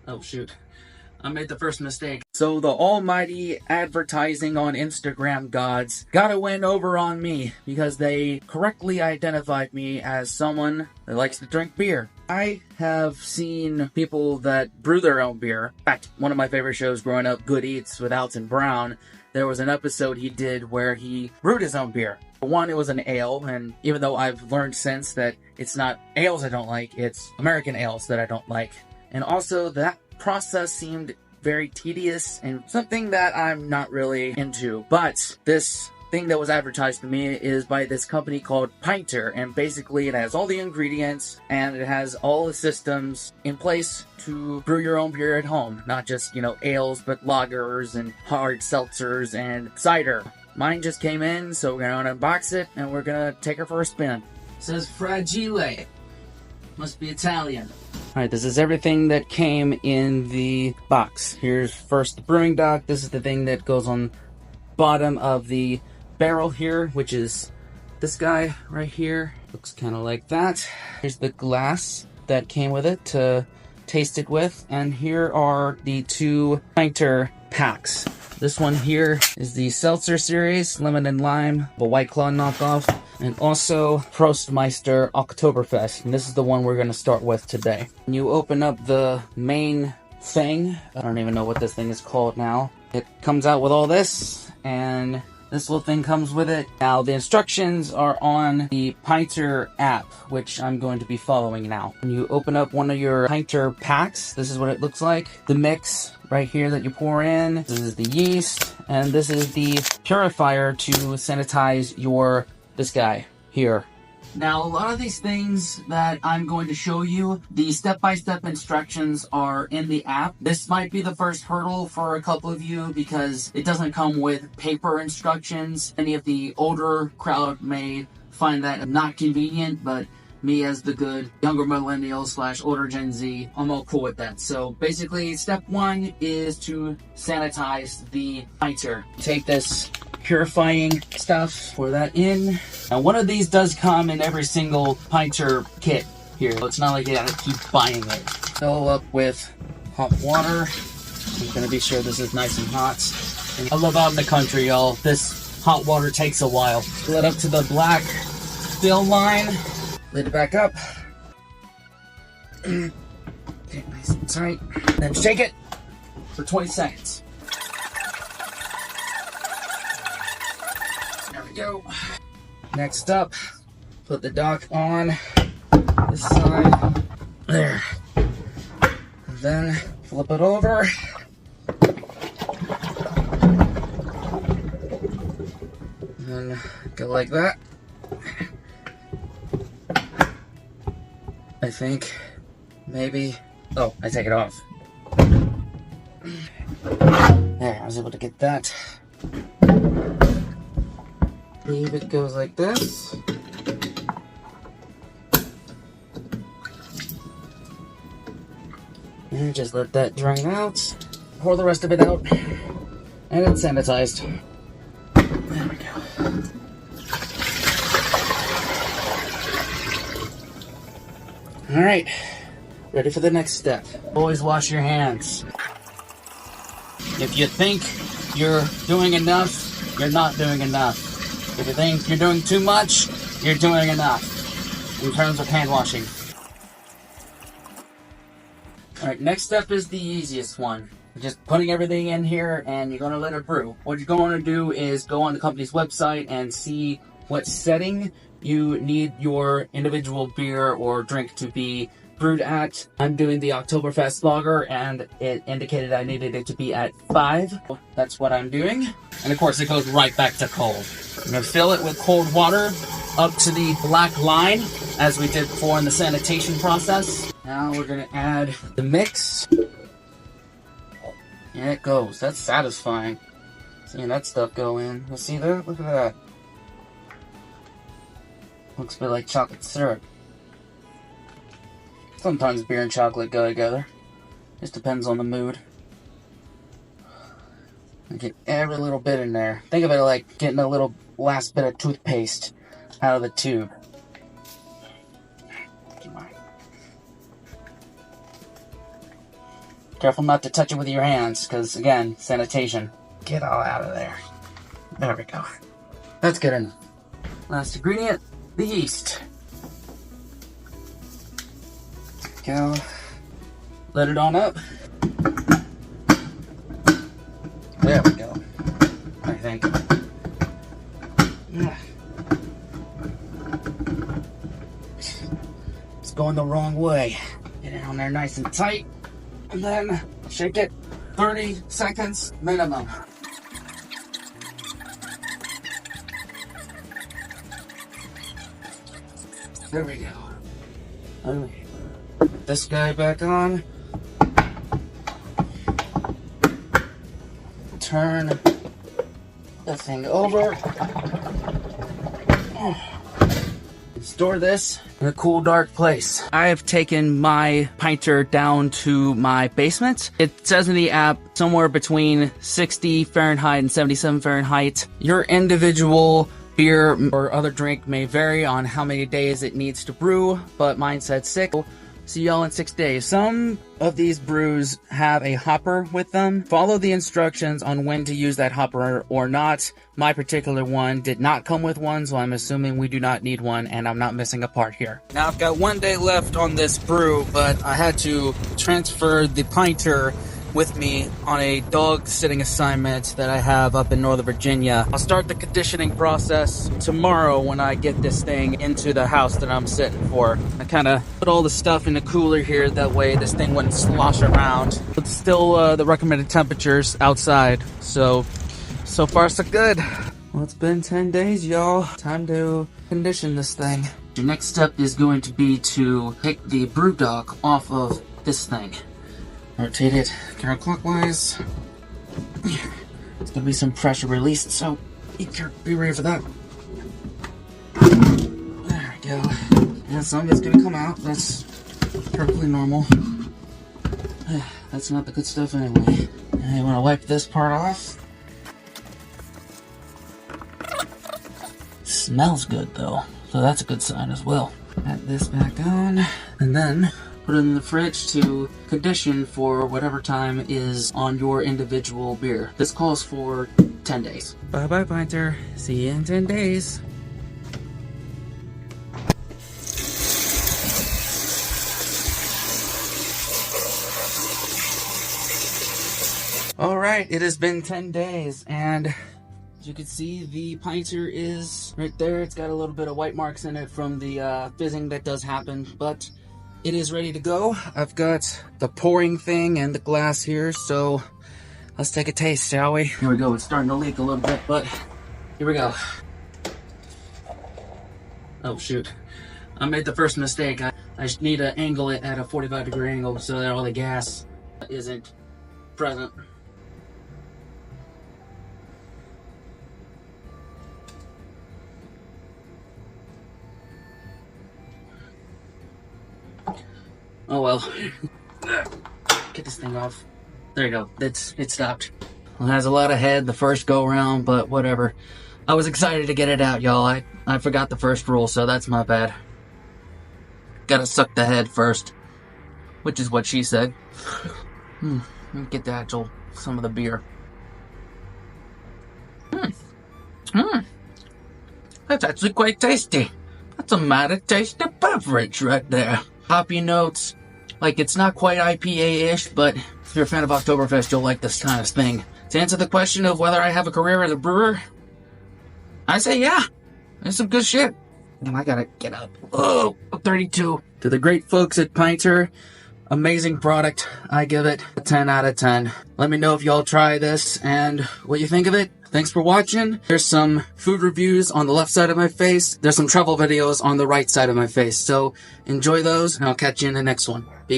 Oh shoot, I made the first mistake. So the almighty advertising on Instagram gods got a win over on me because they correctly identified me as someone that likes to drink beer. I have seen people that brew their own beer. In fact, one of my favorite shows growing up, Good Eats with Alton Brown, there was an episode he did where he brewed his own beer. One, it was an ale, and even though I've learned since that it's not ales I don't like, it's American ales that I don't like. And also, that process seemed very tedious and something that I'm not really into. But this thing that was advertised to me is by this company called Pinter, and basically it has all the ingredients and it has all the systems in place to brew your own beer at home. Not just, ales, but lagers and hard seltzers and cider. Mine just came in, so we're gonna unbox it and we're gonna take her for a spin. It says Fragile. Must be Italian. Alright, this is everything that came in the box. Here's first the brewing dock. This is the thing that goes on bottom of the barrel here, which is this guy right here. Looks kind of like that. Here's the glass that came with it to taste it with. And here are the two Pinter packs. This one here is the Seltzer series, lemon and lime, a White Claw knockoff, and also Prostmeister Oktoberfest. And this is the one we're going to start with today. When you open up the main thing, I don't even know what this thing is called now. It comes out with all this, and this little thing comes with it. Now, the instructions are on the Pinter app, which I'm going to be following now. When you open up one of your Pinter packs, this is what it looks like. The mix right here that you pour in. This is the yeast, and this is the purifier to sanitize this guy here. Now, a lot of these things that I'm going to show you, the step-by-step instructions are in the app. This might be the first hurdle for a couple of you because it doesn't come with paper instructions. Any of the older crowd may find that not convenient, but me as the good younger millennial / older Gen Z, I'm all cool with that. So basically, step one is to sanitize the Pinter. Take this purifying stuff, pour that in. Now, one of these does come in every single Pinter kit here, so it's not like you gotta keep buying it. Fill up with hot water. I'm gonna be sure this is nice and hot. And I live out in the country, y'all. This hot water takes a while. Fill it up to the black fill line. Lid it back up. Okay, nice and tight. Then shake it for 20 seconds. There we go. Next up, put the dock on this side. There. And then flip it over. And then go like that. I think, maybe, oh, I take it off. There, I was able to get that. Believe it goes like this. And just let that drain out. Pour the rest of it out. And it's sanitized. There we go. Alright, ready for the next step. Always wash your hands. If you think you're doing enough, you're not doing enough. If you think you're doing too much, you're doing enough in terms of hand washing. Alright, next step is the easiest one. Just putting everything in here and you're going to let it brew. What you're going to do is go on the company's website and see what setting you need your individual beer or drink to be brewed at. I'm doing the Oktoberfest lager and it indicated I needed it to be at 5. That's what I'm doing. And of course it goes right back to cold. I'm going to fill it with cold water up to the black line as we did before in the sanitation process. Now we're going to add the mix. Yeah, it goes. That's satisfying. Seeing that stuff go in. You see that? Look at that. Looks a bit like chocolate syrup. Sometimes beer and chocolate go together. Just depends on the mood. I get every little bit in there. Think of it like getting a little last bit of toothpaste out of the tube. Come on. Careful not to touch it with your hands, because again, sanitation. Get all out of there. There we go. That's good enough. Last ingredient, the yeast. Go. Let it on up. There we go. I think. It's going the wrong way. Get it on there nice and tight. And then shake it 30 seconds minimum. There we go. Okay. Put this guy back on. Turn the thing over. Store this in a cool, dark place. I have taken my Pinter down to my basement. It says in the app somewhere between 60 Fahrenheit and 77 Fahrenheit. Your individual beer or other drink may vary on how many days it needs to brew, but mine said 6. See y'all in 6 days. Some of these brews have a hopper with them. Follow the instructions on when to use that hopper or not. My particular one did not come with one, so I'm assuming we do not need one, and I'm not missing a part here. Now I've got 1 day left on this brew, but I had to transfer the Pinter with me on a dog sitting assignment that I have up in Northern Virginia. I'll start the conditioning process tomorrow when I get this thing into the house that I'm sitting for. I kind of put all the stuff in the cooler here, that way this thing wouldn't slosh around. It's still the recommended temperatures outside, so far so good. Well, it's been 10 days, y'all. Time to condition this thing. Your next step is going to be to take the brew dock off of this thing. Rotate it counterclockwise. There's gonna be some pressure released, so be ready for that. There we go. And some of it's gonna come out. That's perfectly normal. That's not the good stuff anyway. And you wanna wipe this part off. Smells good though, so that's a good sign as well. Add this back on, and then put it in the fridge to condition for whatever time is on your individual beer. This calls for 10 days. Bye-bye, Pinter. See you in 10 days. Alright, it has been 10 days, and as you can see, the Pinter is right there. It's got a little bit of white marks in it from the fizzing that does happen, but it is ready to go. I've got the pouring thing and the glass here, so let's take a taste, shall we? Here we go. It's starting to leak a little bit, but here we go. Oh, shoot. I made the first mistake. I just need to angle it at a 45-degree angle so that all the gas isn't present. Oh well. Get this thing off. There you go. It stopped. Well, it has a lot of head the first go around, but whatever. I was excited to get it out, y'all. I forgot the first rule, so that's my bad. Gotta suck the head first, which is what she said. Let me get the actual some of the beer. That's actually quite tasty. That's a mighty tasty beverage right there. Hoppy notes, like it's not quite IPA-ish, but if you're a fan of Oktoberfest, you'll like this kind of thing. To answer the question of whether I have a career as a brewer, I say yeah. There's some good shit. And I gotta get up. Oh, 32. To the great folks at Pinter, amazing product. I give it a 10 out of 10. Let me know if y'all try this and what you think of it. Thanks for watching. There's some food reviews on the left side of my face. There's some travel videos on the right side of my face. So enjoy those, and I'll catch you in the next one. Peace.